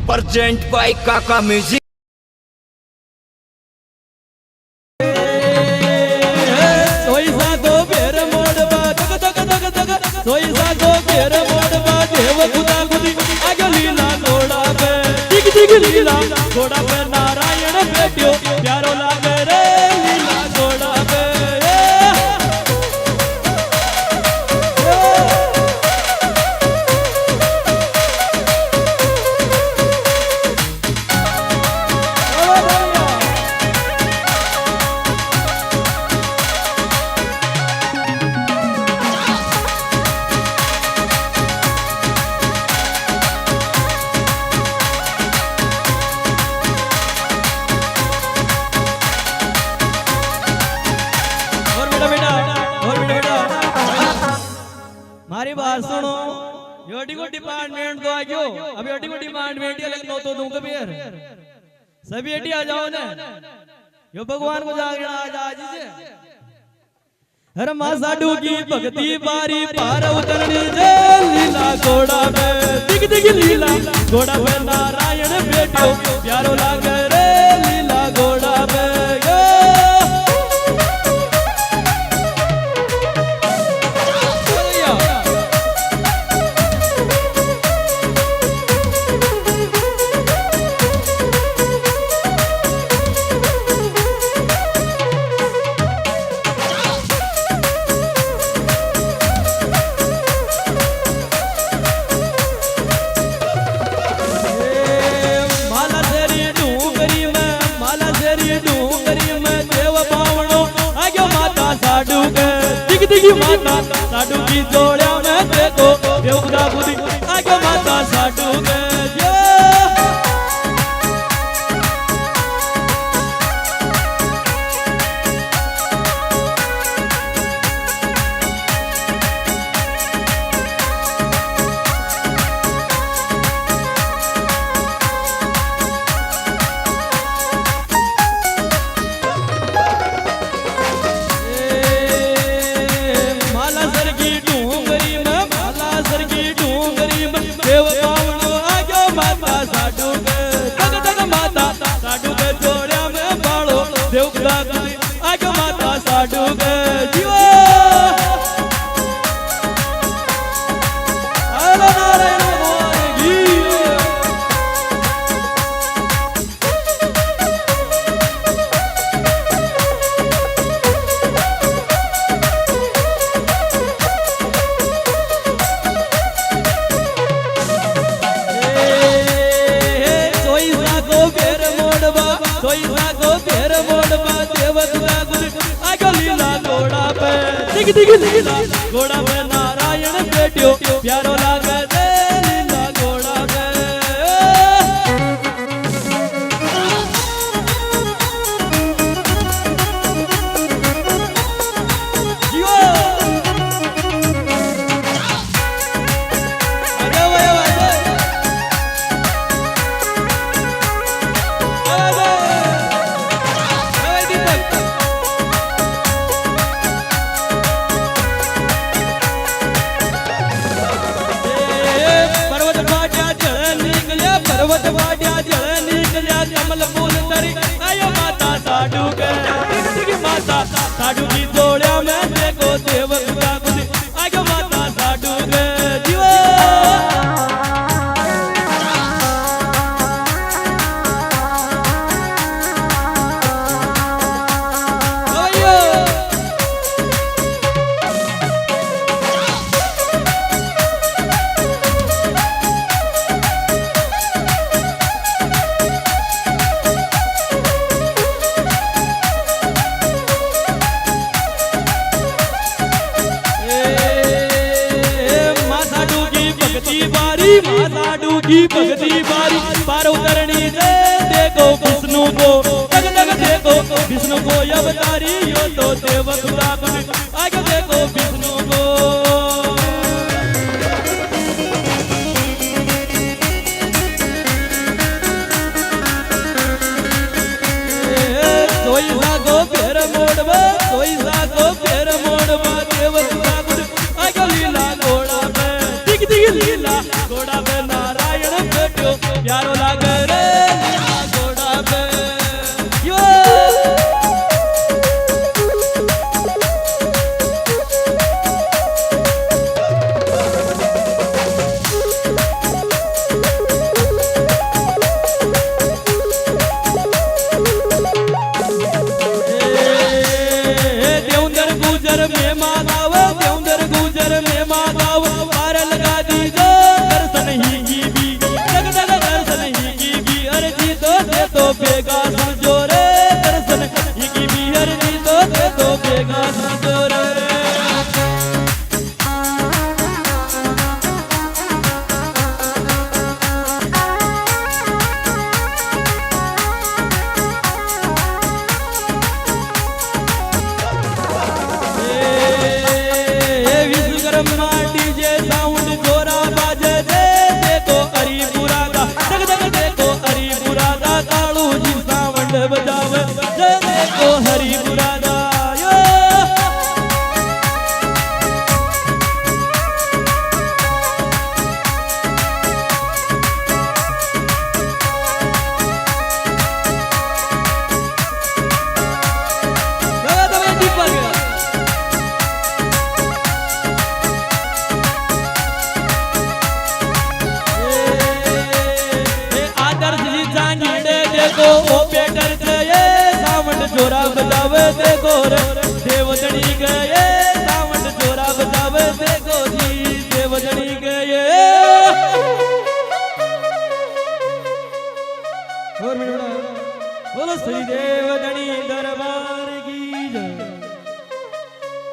Present by काका music. लीला घोड़ा पे नारायण बैठो प्यारो लागे रे लीला घोड़ा पे मारी बात सुनो योटी को डिपार्टमेंट तो आ गयो अब योटी को डिपार्टमेंट ये लगनो तो दूंगा फिर सभी एटी आ जाओ ना यो भगवान को जागरण आज आज से हर मां साडू की भक्ति बारी पार उतरनी जे लीला घोड़ा पे दिख दिख लीला घोड़ा पे नारायण बैठो प्यारो लागे रे लीला घोड़ा पे माता साडू की जोड़िया में देखो देवदा बुद्धि आगे माता साडू के घोड़ा पे नारायण बैठो प्यारो लागे रे लीला घोड़ा पे पर्वत वाड्या जल निकल्या कमल फूल तरी आयो माता साडू के माता साडू की जोड़िया में देखो देव खुदा खुदी आयो माता साडू के जीवा साडू की भक्ति बारी पार उतरनी दे देखो विष्णु को जग जग देखो विष्णु को अवतारी यो तो देव खुदा आगे देखो विष्णु को सोई सागो फेर मोड़वा सोई सागो फेर मोड़वा देव खुदा आगे लीला घोड़ा पे दिख दिख लीला घोड़ा पे नारायण बैठो प्यारो लागे लगा दीजिए